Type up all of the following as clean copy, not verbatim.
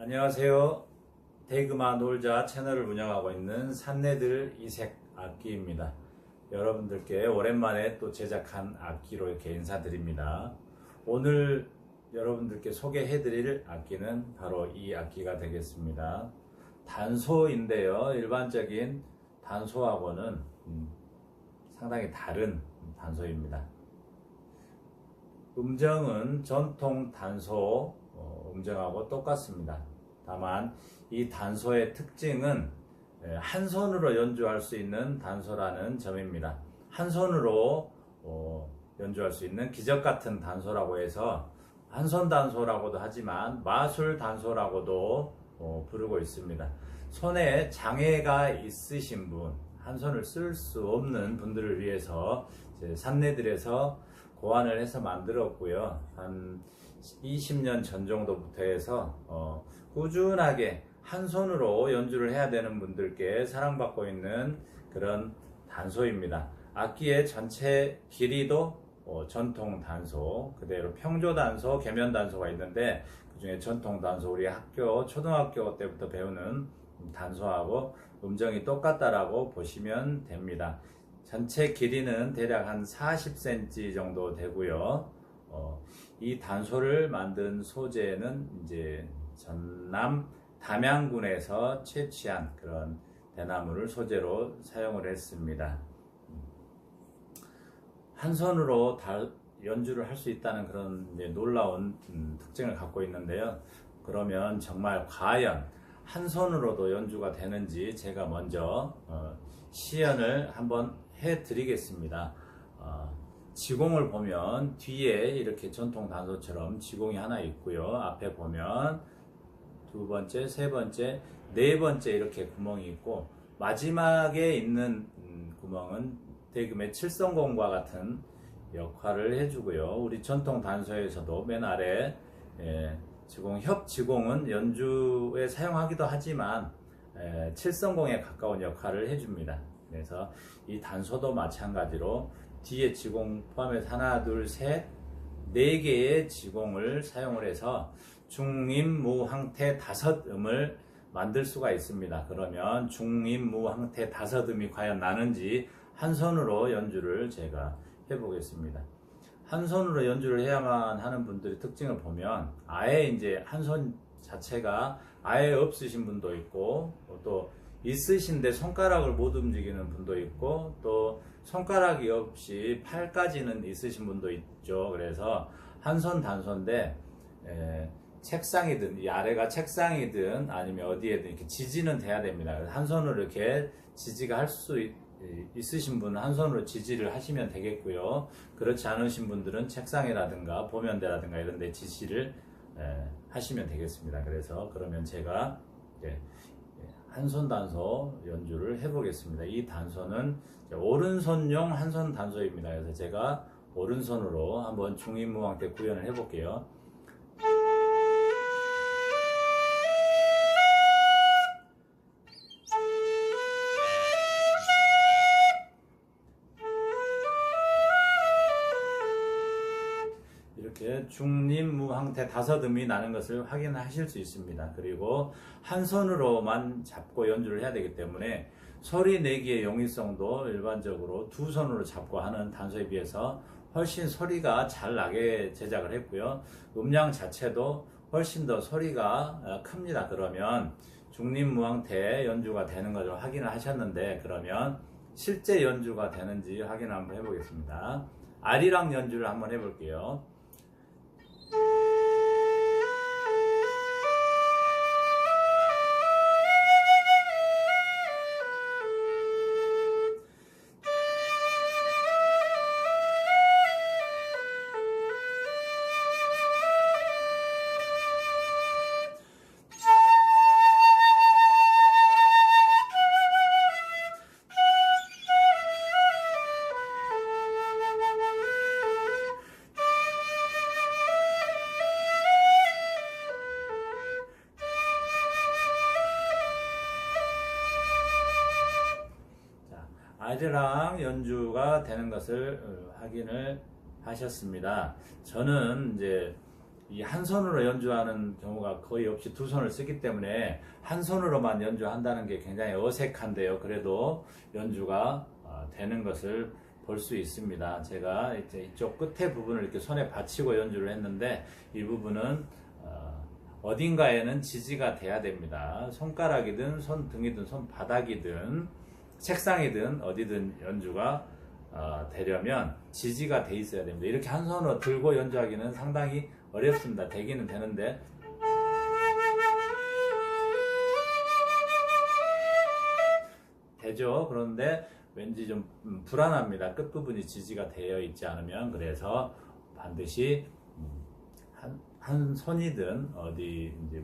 안녕하세요. 대그마 놀자 채널을 운영하고 있는 산내들 이색 악기입니다. 여러분들께 오랜만에 또 제작한 악기로 이렇게 인사드립니다. 오늘 여러분들께 소개해드릴 악기는 바로 이 악기가 되겠습니다. 단소인데요. 일반적인 단소하고는 상당히 다른 단소입니다. 음정은 전통 단소 음정하고 똑같습니다. 다만 이 단소의 특징은 한 손으로 연주할 수 있는 단소라는 점입니다. 한 손으로 연주할 수 있는 기적같은 단소라고 해서 한손 단소라고도 하지만 마술 단소라고도 부르고 있습니다. 손에 장애가 있으신 분, 한 손을 쓸 수 없는 분들을 위해서 산내들에서 고안을 해서 만들었고요. 한 20년 전 정도부터 해서 꾸준하게 한 손으로 연주를 해야 되는 분들께 사랑받고 있는 그런 단소입니다. 악기의 전체 길이도 전통 단소, 그대로 평조 단소, 계면 단소가 있는데 그 중에 전통 단소, 우리 초등학교 때부터 배우는 단소하고 음정이 똑같다라고 보시면 됩니다. 전체 길이는 대략 한 40cm 정도 되고요. 이 단소를 만든 소재는 이제 전남 담양군에서 채취한 그런 대나무를 소재로 사용을 했습니다. 한 손으로 연주를 할 수 있다는 그런 놀라운 특징을 갖고 있는데요. 그러면 정말 과연 한 손으로도 연주가 되는지 제가 먼저 시연을 한번 해 드리겠습니다. 지공을 보면 뒤에 이렇게 전통 단소처럼 지공이 하나 있고요. 앞에 보면 두 번째, 세 번째, 네 번째 이렇게 구멍이 있고 마지막에 있는 구멍은 대금의 칠성공과 같은 역할을 해주고요. 우리 전통 단소에서도 맨 아래 협지공은 연주에 사용하기도 하지만 칠성공에 가까운 역할을 해줍니다. 그래서 이 단소도 마찬가지로 뒤에 지공 포함해서 하나, 둘, 셋, 네 개의 지공을 사용을 해서 중임무항태 다섯 음을 만들 수가 있습니다. 그러면 중임무항태 다섯 음이 과연 나는지 한 손으로 연주를 제가 해보겠습니다. 한 손으로 연주를 해야만 하는 분들의 특징을 보면 아예 이제 한 손 자체가 아예 없으신 분도 있고 또 있으신데 손가락을 못 움직이는 분도 있고 또 손가락이 없이 팔까지는 있으신 분도 있죠. 그래서 한 손 단소인데 책상이든 이 아래가 책상이든 아니면 어디에든 이렇게 지지는 돼야 됩니다. 그래서 한 손으로 이렇게 지지가 할 수 있으신 분은 한 손으로 지지를 하시면 되겠고요. 그렇지 않으신 분들은 책상이라든가 보면대라든가 이런 데 지지를 하시면 되겠습니다. 그래서 그러면 제가 한손 단소 연주를 해보겠습니다. 이 단소는 오른손용 한손 단소입니다. 그래서 제가 오른손으로 한번 중임무항태 구현을 해볼게요. 이렇게 중림무항태 다섯 음이 나는 것을 확인하실 수 있습니다. 그리고 한 손으로만 잡고 연주를 해야 되기 때문에 소리 내기의 용이성도 일반적으로 두 손으로 잡고 하는 단소에 비해서 훨씬 소리가 잘 나게 제작을 했고요. 음량 자체도 훨씬 더 소리가 큽니다. 그러면 중림무항태 연주가 되는 것을 확인을 하셨는데 그러면 실제 연주가 되는지 확인 한번 해보겠습니다. 아리랑 연주를 한번 해볼게요. 아리랑 연주가 되는 것을 확인을 하셨습니다. 저는 이제 이 한 손으로 연주하는 경우가 거의 없이 두 손을 쓰기 때문에 한 손으로만 연주한다는 게 굉장히 어색한데요. 그래도 연주가 되는 것을 볼 수 있습니다. 제가 이제 이쪽 끝에 부분을 이렇게 손에 받치고 연주를 했는데 이 부분은 어딘가에는 지지가 돼야 됩니다. 손가락이든 손등이든 손바닥이든 책상이든 어디든 연주가 되려면 지지가 돼 있어야 됩니다. 이렇게 한 손으로 들고 연주하기는 상당히 어렵습니다. 되기는 되는데 되죠. 그런데 왠지 좀 불안합니다. 끝부분이 지지가 되어 있지 않으면. 그래서 반드시 한 손이든 어디 이제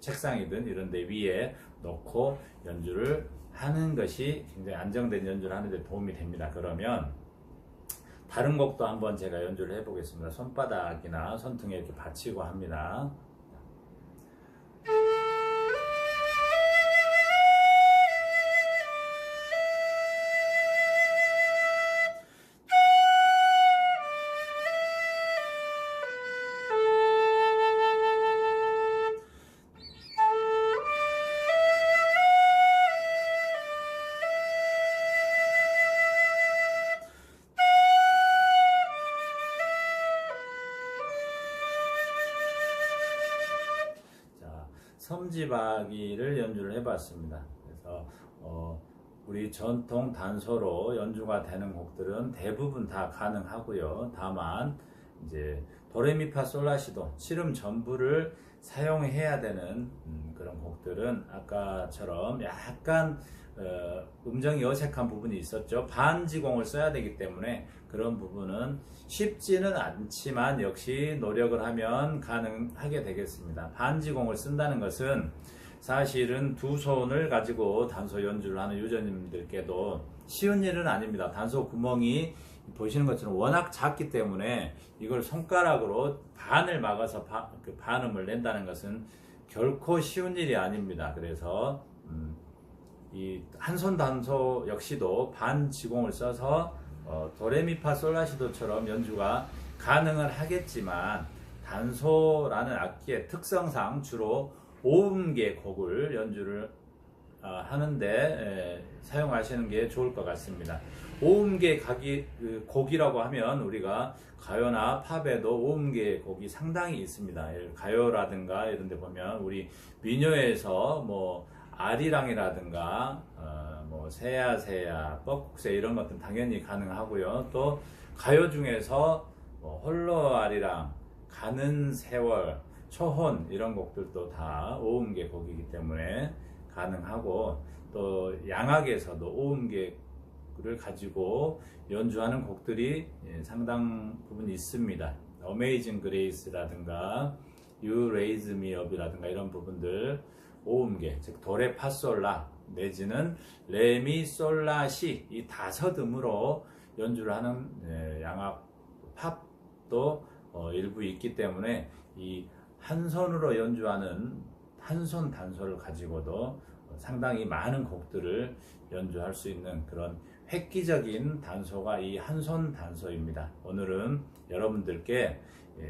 책상이든 이런 데 위에 놓고 연주를 하는 것이 굉장히 안정된 연주를 하는 데 도움이 됩니다. 그러면 다른 곡도 한번 제가 연주를 해 보겠습니다. 손바닥이나 손등에 이렇게 받치고 합니다. 섬지박이를 연주를 해봤습니다. 그래서 우리 전통 단소로 연주가 되는 곡들은 대부분 다 가능하고요. 다만 이제 도레미파솔라시도 칠음 전부를 사용해야 되는 그런 곡들은 아까처럼 약간 음정이 어색한 부분이 있었죠. 반지공을 써야 되기 때문에 그런 부분은 쉽지는 않지만 역시 노력을 하면 가능하게 되겠습니다. 반지공을 쓴다는 것은 사실은 두 손을 가지고 단소 연주를 하는 유저님들께도 쉬운 일은 아닙니다. 단소 구멍이 보시는 것처럼 워낙 작기 때문에 이걸 손가락으로 반을 막아서 그 반음을 낸다는 것은 결코 쉬운 일이 아닙니다. 그래서 이 한손 단소 역시도 반지공을 써서 도레미파솔라시도처럼 연주가 가능은 하겠지만 단소라는 악기의 특성상 주로 5음계 곡을 연주를 하는데 사용하시는 게 좋을 것 같습니다. 5음계 곡이라고 하면 우리가 가요나 팝에도 5음계 곡이 상당히 있습니다. 가요라든가 이런 데 보면 우리 민요에서 뭐 아리랑이라든가 뭐 새야새야, 뻐국새 이런 것들은 당연히 가능하고요. 또 가요 중에서 뭐 홀로 아리랑, 가는 세월, 초혼 이런 곡들도 다 5음계 곡이기 때문에 가능하고 또 양악에서도 5음계를 가지고 연주하는 곡들이 상당 부분 있습니다. Amazing Grace라든가 You Raise Me Up이라든가 이런 부분들 5음계, 즉 도레파솔라 내지는 레미솔라시 이 다섯음으로 연주를 하는 양악 팝도 일부 있기 때문에 이 한 손으로 연주하는 한손 단소를 가지고도 상당히 많은 곡들을 연주할 수 있는 그런 획기적인 단소가 이 한손 단소입니다. 오늘은 여러분들께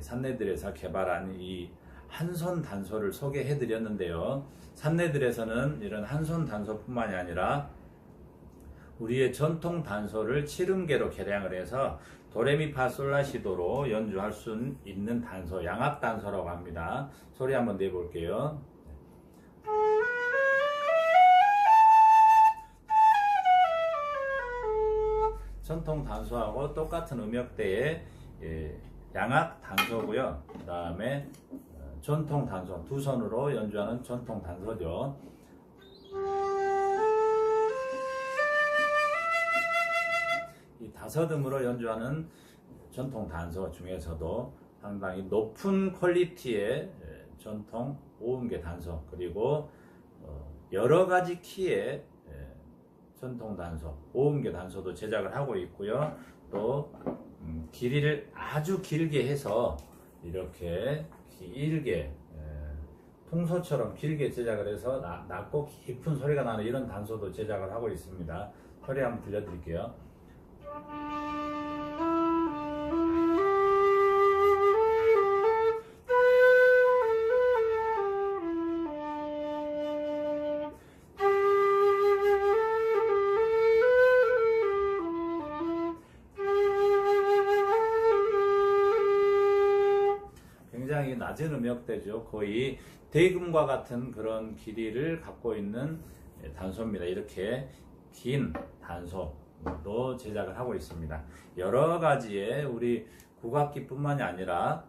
산내들에서 개발한 이 한손 단소를 소개해 드렸는데요. 산내들에서는 이런 한손 단소뿐만이 아니라 우리의 전통 단소를 7음계로 개량을 해서 도레미파솔라시도로 연주할 수 있는 단소, 양악 단소라고 합니다. 소리 한번 내볼게요. 전통 단소하고 똑같은 음역대의 양악 단소고요. 그 다음에 전통 단소, 두 손으로 연주하는 전통 단소죠. 이 다섯음으로 연주하는 전통 단소 중에서도 상당히 높은 퀄리티의 전통 5음계 단소, 그리고 여러 가지 키의 전통 단소, 5음계 단소도 제작을 하고 있고요. 또 길이를 아주 길게 해서 이렇게 길게 풍소처럼 길게 제작을 해서 낮고 깊은 소리가 나는 이런 단소도 제작을 하고 있습니다. 소리 한번 들려드릴게요. 낮은 음역대죠. 거의 대금과 같은 그런 길이를 갖고 있는 단소입니다. 이렇게 긴 단소도 제작을 하고 있습니다. 여러 가지의 우리 국악기뿐만이 아니라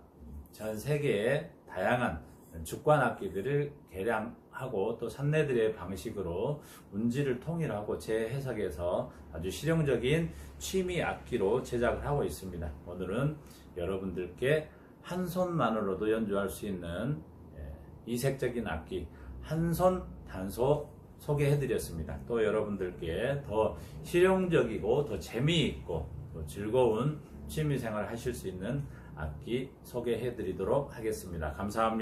전 세계의 다양한 주관악기들을 개량하고 또 산내들의 방식으로 운지를 통일하고 재해석해서 아주 실용적인 취미 악기로 제작을 하고 있습니다. 오늘은 여러분들께 한 손만으로도 연주할 수 있는 이색적인 악기 한손 단소 소개해드렸습니다. 또 여러분들께 더 실용적이고 더 재미있고 또 즐거운 취미생활 하실 수 있는 악기 소개해드리도록 하겠습니다. 감사합니다.